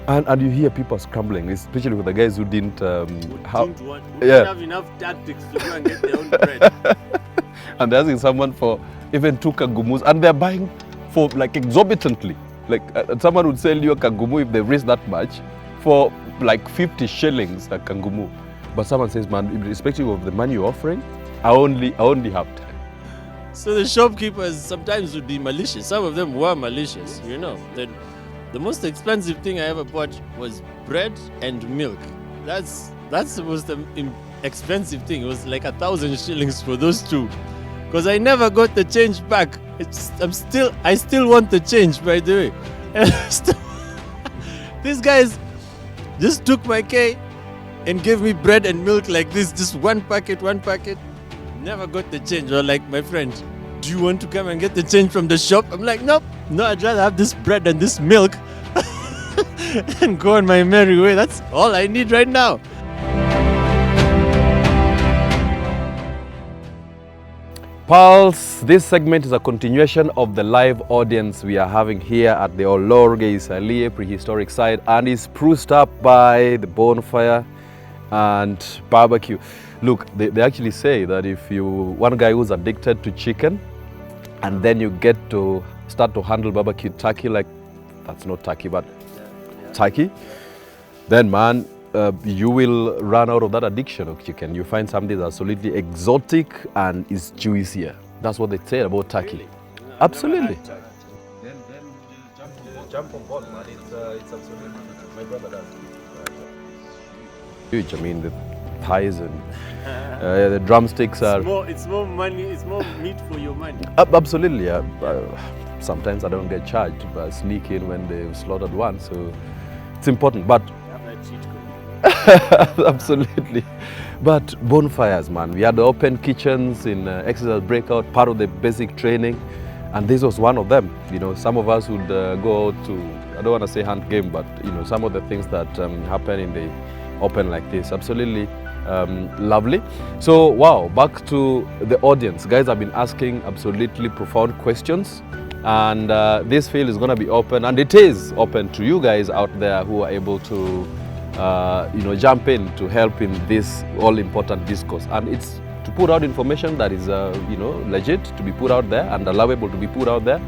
And you hear people scrambling, especially with the guys who didn't didn't have enough tactics to go and get their own bread. And they're asking someone for even 2 kangumus, and they're buying for like exorbitantly. Like someone would sell you a kangumu if they raise that much for like 50 shillings a kangumu. But someone says, man, irrespective of the money you're offering, I only have time. So the shopkeepers sometimes would be malicious. Some of them were malicious, you know. The most expensive thing I ever bought was bread and milk. That's the most expensive thing. It was like 1,000 shillings for those two, because I never got the change back. I still want the change, by the way. These guys just took my K and gave me bread and milk like this, just one packet. Never got the change. Or like, my friend, do you want to come and get the change from the shop? I'm like, nope, no, I'd rather have this bread and this milk and go on my merry way. That's all I need right now. Pulse, this segment is a continuation of the live audience we are having here at the Olorge Isalie prehistoric site, and is spruced up by the bonfire and barbecue. Look, they actually say that if one guy who's addicted to chicken, and then you get to start to handle barbecue turkey, like, that's not turkey, but turkey, then man, you will run out of that addiction of chicken. You find something that's solidly exotic and is juicier. That's what they say about turkey. Really? Absolutely. Then jump on board, man. It's absolutely, my brother does. Huge. I mean, the thighs and the drumsticks are... It's more money, it's more meat for your money. Absolutely, yeah. Sometimes I don't get charged, but I sneak in when they've slaughtered one, so it's important. But absolutely. But bonfires, man. We had the open kitchens in exercise breakout, part of the basic training, and this was one of them. You know, some of us would go out to, I don't want to say hunt game, but you know, some of the things that happen in the open like this, absolutely lovely. So wow, back to the audience. Guys have been asking absolutely profound questions, and this field is going to be open, and it is open to you guys out there who are able to jump in to help in this all-important discourse. And it's to put out information that is, legit, to be put out there and allowable to be put out there,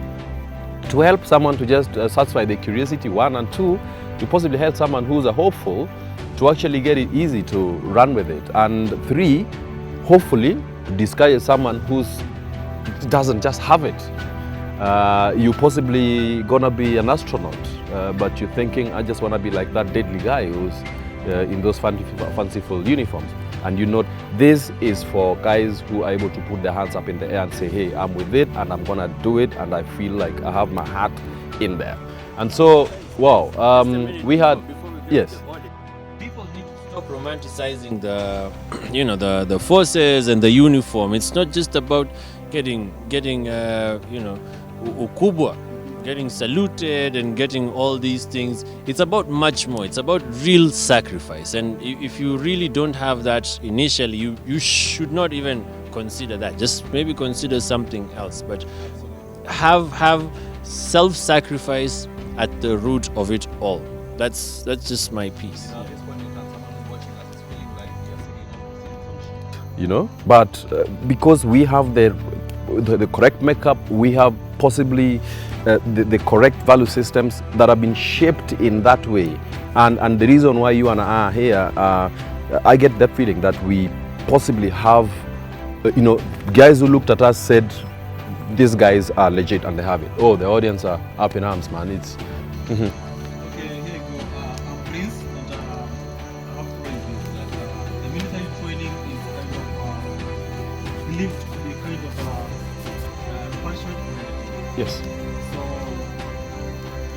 to help someone to just satisfy their curiosity, one, and two, to possibly help someone who's a hopeful to actually get it easy to run with it, and three, hopefully, discourage someone who doesn't just have it. You possibly gonna be an astronaut, but you're thinking, I just want to be like that deadly guy who's in those fanciful uniforms. And you know, this is for guys who are able to put their hands up in the air and say, hey, I'm with it and I'm going to do it, and I feel like I have my heart in there. And so, wow, we had, yes. People need to stop romanticizing the forces and the uniform. It's not just about getting ukubwa, getting saluted and getting all these things. It's about much more. It's about real sacrifice. And if you really don't have that initially, you should not even consider that. Just maybe consider something else. But have self-sacrifice at the root of it all. That's just my piece. You know, but because we have the correct makeup, we have possibly the correct value systems that have been shaped in that way, and the reason why you and I are here, I get that feeling that we possibly have, guys who looked at us said, these guys are legit and they have it. Oh, the audience are up in arms, man. It's Okay, here you go. I'm Prince, and I have to raise this that the military training is kind of believed to be kind of punishment related. yes. So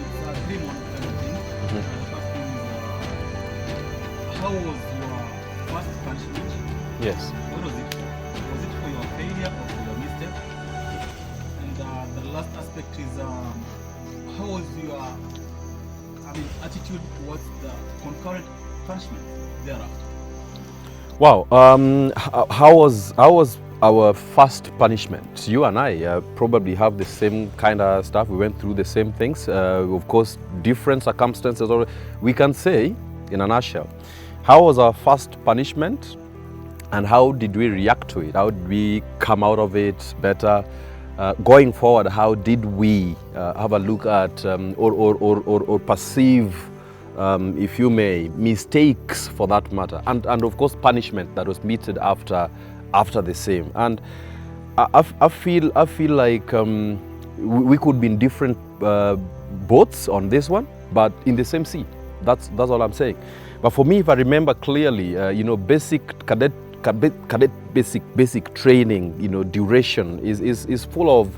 it's a dream on kind of thing. The first thing is, how was your first punishment? Yes. What was it for? Was it for your failure or for your mistake? And the last aspect is, how was your attitude towards the concurrent punishment thereafter? Wow. How was our first punishment. You and I probably have the same kind of stuff. We went through the same things. Of course, different circumstances. Or we can say, in a nutshell, how was our first punishment, and how did we react to it? How did we come out of it better? Going forward, how did we have a look at or perceive, if you may, mistakes for that matter, and of course punishment that was meted after the same. And I feel like we could be in different boats on this one, but in the same sea. That's all I'm saying. But for me, if I remember clearly, basic cadet basic training, duration is full of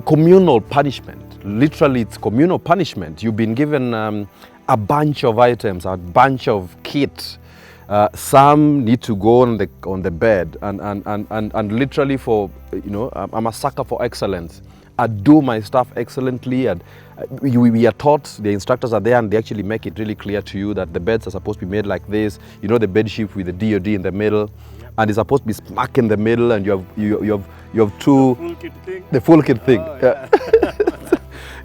communal punishment. Literally, it's communal punishment. You've been given a bunch of items, a bunch of kit. Some need to go on the bed, and literally for I'm a sucker for excellence. I do my stuff excellently, and we are taught, the instructors are there and they actually make it really clear to you that the beds are supposed to be made like this. The bed sheet with the DOD in the middle, and it's supposed to be smack in the middle, and you have two, the full kit thing. Oh, yeah.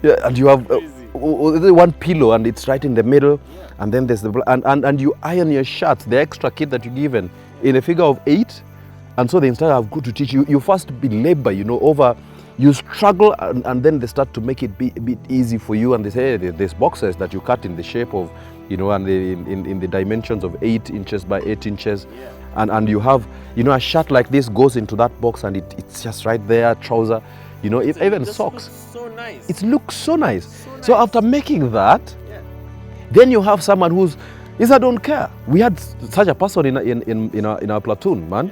Yeah, and you have one pillow and it's right in the middle, and then there's and you iron your shirts, the extra kit that you're given, in a figure of 8, and so the instructor have good to teach you. You first be labor, over. You struggle, and then they start to make it a bit easy for you, and they say, hey, there's boxes that you cut in the shape of, and in the dimensions of 8 inches by 8 inches. Yeah. And you have, a shirt like this goes into that box, and it's just right there, trouser, even socks. So nice. It looks so nice. So nice. So after making that, Yeah. then you have someone who's, I don't care. We had such a person in our platoon, man.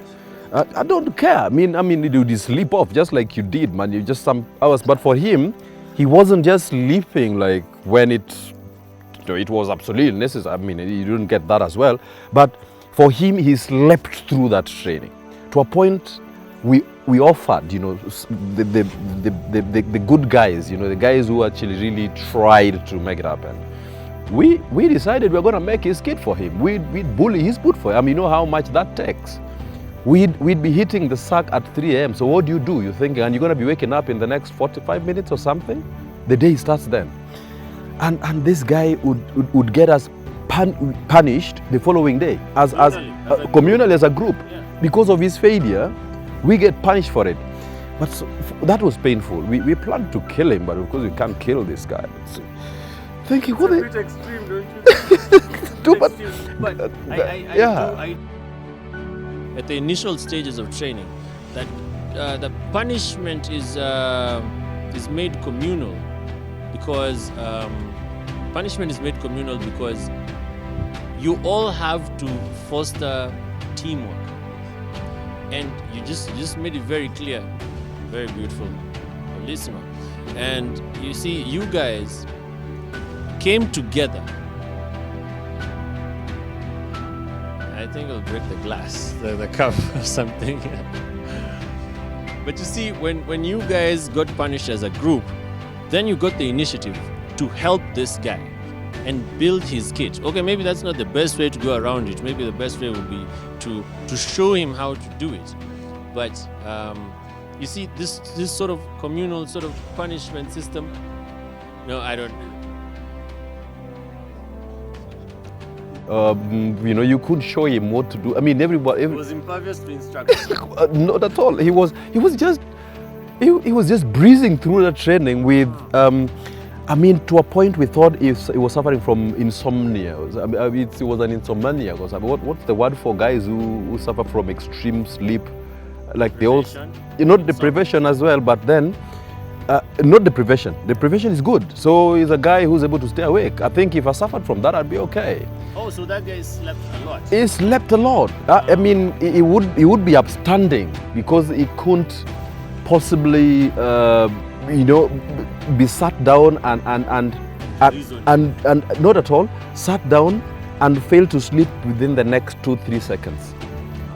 I don't care. I mean, you sleep off just like you did, man. You just some hours. But for him, he wasn't just sleeping like when it was absolutely necessary. I mean, you didn't get that as well. But for him, he slept through that training to a point. We offered, the good guys, the guys who actually really tried to make it happen. We decided we're going to make his kit for him. We'd bully his boot for him. You know how much that takes. We'd be hitting the sack at 3 a.m. So what do? You think, and you're going to be waking up in the next 45 minutes or something? The day starts then. And this guy would get us punished the following day communally as a group. Yeah. Because of his failure, we get punished for it. But that was painful. We planned to kill him, but of course we can't kill this guy. So, thinking, what? It's a bit extreme, don't you think? Too much. But Yeah. At the initial stages of training, that the punishment is made communal because you all have to foster teamwork, and you just made it very clear, very beautiful, listener. And you see, you guys came together. I think I'll break the glass, the cup or something. But you see, when you guys got punished as a group, then you got the initiative to help this guy and build his kit. Okay, maybe that's not the best way to go around it. Maybe the best way would be to show him how to do it. But you see, this sort of communal sort of punishment system, no, I don't. You couldn't show him what to do. I mean, everybody. It was impervious to instructions. Not at all. He was just breezing through the training with. To a point we thought he was suffering from insomnia. It was an insomnia. What's the word for guys who suffer from extreme sleep? Like they all, not deprivation as well, but then. Not deprivation. Deprivation is good. So he's a guy who's able to stay awake. I think if I suffered from that, I'd be okay. Oh, so that guy slept a lot. He slept a lot. He would be upstanding because he couldn't possibly, be sat down and not at all sat down and fail to sleep within the next 2-3 seconds.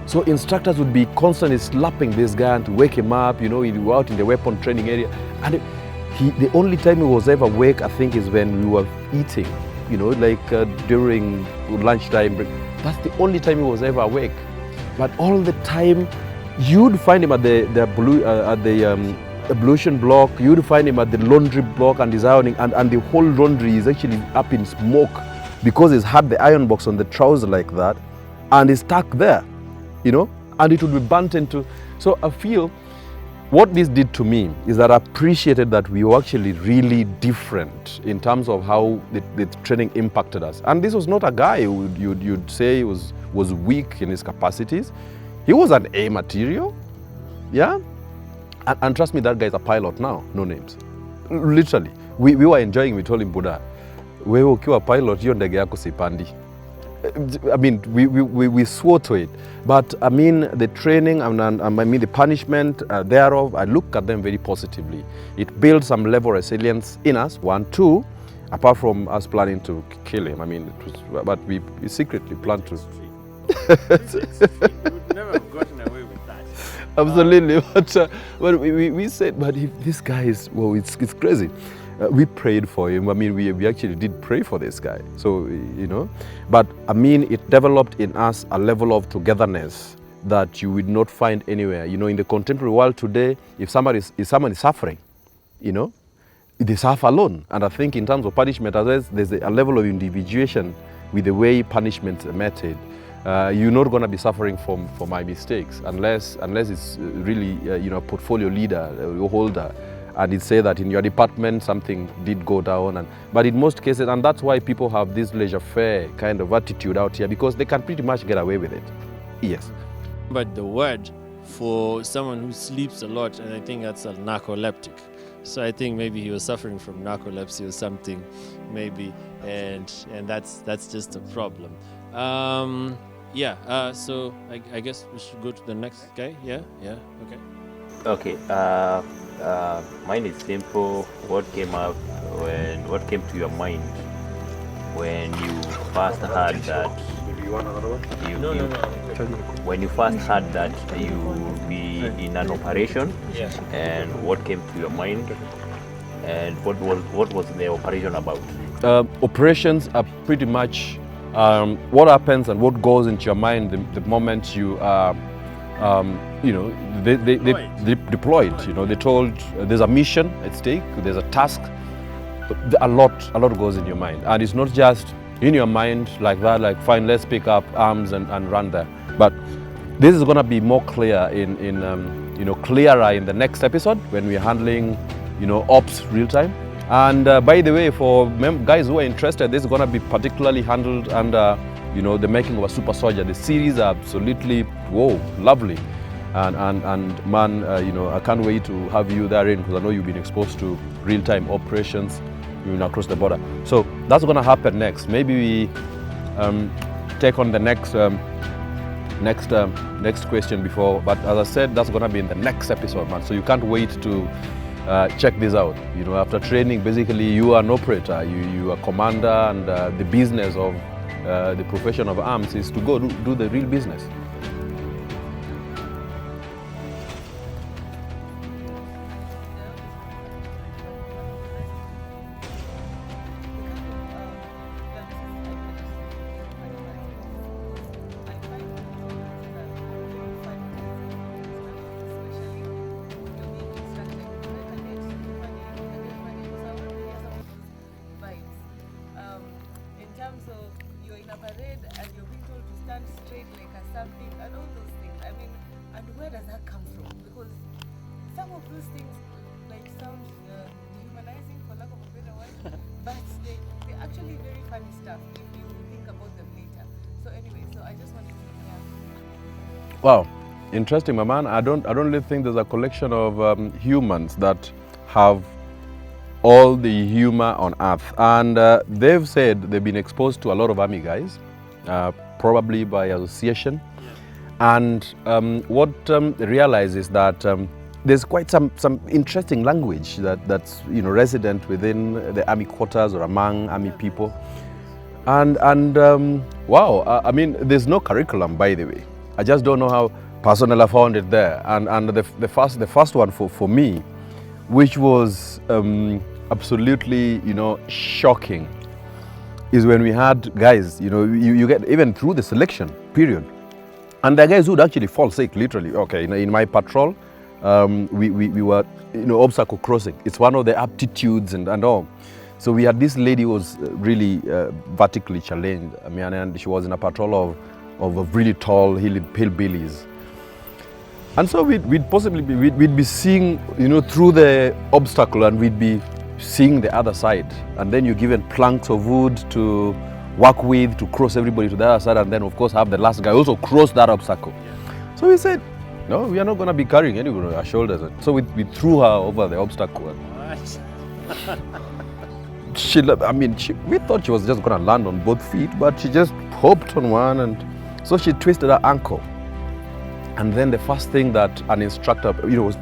So instructors would be constantly slapping this guy and to wake him up. He'd go out in the weapon training area, and the only time he was ever awake, I think, is when we were eating. During lunchtime break. That's the only time he was ever awake. But all the time, You'd find him at the ablution block. You'd find him at the laundry block and he's ironing, and the whole laundry is actually up in smoke because he's had the iron box on the trouser like that, and he's stuck there, you know, and it would be burnt into. So I feel what this did to me is that I appreciated that we were actually really different in terms of how the training impacted us. And this was not a guy who you'd say was weak in his capacities. He was an A material, yeah? And trust me, that guy's a pilot now, no names. Literally. We were enjoying, we told him, Buddha, wewe ukiwa pilot, hiyo ndege yako sipandi. I mean, we swore to it. But I mean, the training, I mean, the punishment thereof, I look at them very positively. It builds some level of resilience in us, 1, 2, apart from us planning to kill him. I mean, but we secretly planned to. You would never have gotten away with that. Absolutely. But we said, but if this guy is, well, it's crazy. We prayed for him. I mean, we actually did pray for this guy. So, you know, but I mean, it developed in us a level of togetherness that you would not find anywhere. You know, in the contemporary world today, if someone is suffering, you know, they suffer alone. And I think in terms of punishment, as well, there's a level of individuation with the way punishment are meted. You're not going to be suffering for my mistakes unless it's really, you know, portfolio leader or holder. And it say that in your department something did go down, but in most cases, and that's why people have this laissez-faire kind of attitude out here, because they can pretty much get away with it. Yes. But the word for someone who sleeps a lot, and I think that's a narcoleptic. So I think maybe he was suffering from narcolepsy or something, maybe, and that's just a problem. So I guess we should go to the next guy. Yeah, okay. Okay. Mine is simple. What came to your mind when you first heard that? When you first heard that you would be in an operation, and what came to your mind, and what was the operation about? Operations are pretty much what happens and what goes into your mind the moment you are. You know, they deployed. You know, they told there's a mission at stake, there's a task. A lot goes in your mind, and it's not just in your mind like that. Like, fine, let's pick up arms and run there. But this is going to be more clear clearer in the next episode when we're handling, you know, ops real time. And by the way, for guys who are interested, this is going to be particularly handled under, you know, the making of a super soldier. The series are absolutely, whoa, lovely. And man, you know, I can't wait to have you therein, because I know you've been exposed to real-time operations, you know, across the border. So that's going to happen next. Maybe we take on the next question before, but as I said, that's going to be in the next episode, man. So you can't wait to check this out. You know, after training, basically you are an operator, you are a commander, and the business of the profession of arms is to go do the real business. Where does that come from? Because some of those things sound dehumanizing, for lack of a better word, but they're actually very funny stuff if you think about them later. So anyway, I just wanted to hear. Wow, interesting, my man. I don't really think there's a collection of humans that have all the humor on earth, and they've said they've been exposed to a lot of army guys, probably by association. And what they realize is that there's quite some interesting language that's, you know, resident within the army quarters or among army people. And wow, I mean, there's no curriculum, by the way. I just don't know how personnel found it there. And the first one for me, which was absolutely, you know, shocking, is when we had guys, you know, you get even through the selection period. And there are guys who would actually fall sick, literally. Okay, in my patrol, we were, obstacle crossing. It's one of the aptitudes and all. So we had this lady who was really vertically challenged. I mean, and she was in a patrol of really tall hillbillies. And so we'd be seeing, through the obstacle, and we'd be seeing the other side. And then you're given planks of wood to work with to cross everybody to the other side, and then of course have the last guy also cross that obstacle. So we said, no, we are not going to be carrying anyone on our shoulders. So we threw her over the obstacle. We thought she was just going to land on both feet, but she just hopped on one, and so she twisted her ankle. And then the first thing that an instructor, was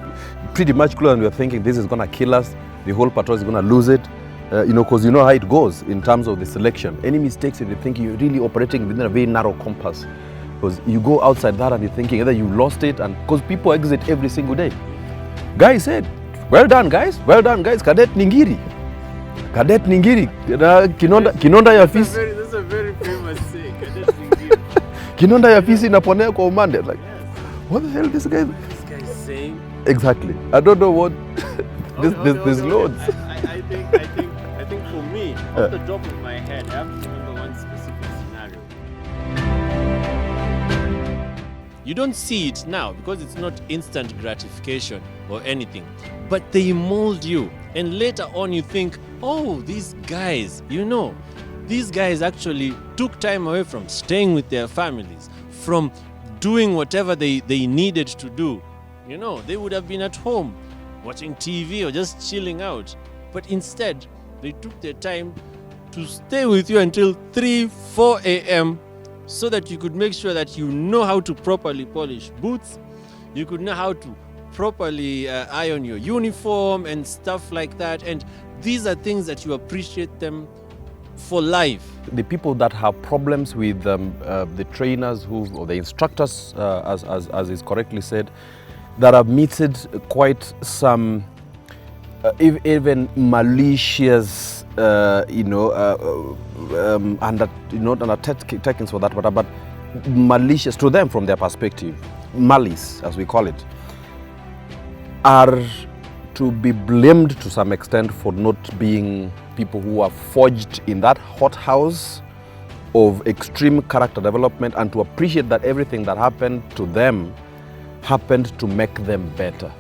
pretty much clear, and we were thinking, this is going to kill us. The whole patrol is going to lose it. Because you know how it goes in terms of the selection. Any mistakes, if you think you're really operating within a very narrow compass, because you go outside that and you're thinking either you lost it, and because people exit every single day. Guy said, well done guys, Cadet Ningiri. Kinonda ya fisi. That's a very famous saying, Cadet Ningiri. Kinonda ya fisi naponea kwa umande. Like, what the hell this guy is saying? Exactly. I don't know what, there's loads. I think for me, off the top of my head, I have to remember one specific scenario. You don't see it now because it's not instant gratification or anything, but they mold you. And later on you think, oh, these guys, these guys actually took time away from staying with their families, from doing whatever they needed to do. They would have been at home watching TV or just chilling out. But instead, they took their time to stay with you until 3, 4 a.m. so that you could make sure that you know how to properly polish boots, you could know how to properly iron your uniform and stuff like that. And these are things that you appreciate them for life. The people that have problems with the trainers or the instructors, as is correctly said, that have meted quite some even malicious, undertakings for that, but malicious to them from their perspective, malice as we call it, are to be blamed to some extent for not being people who are forged in that hothouse of extreme character development, and to appreciate that everything that happened to them happened to make them better.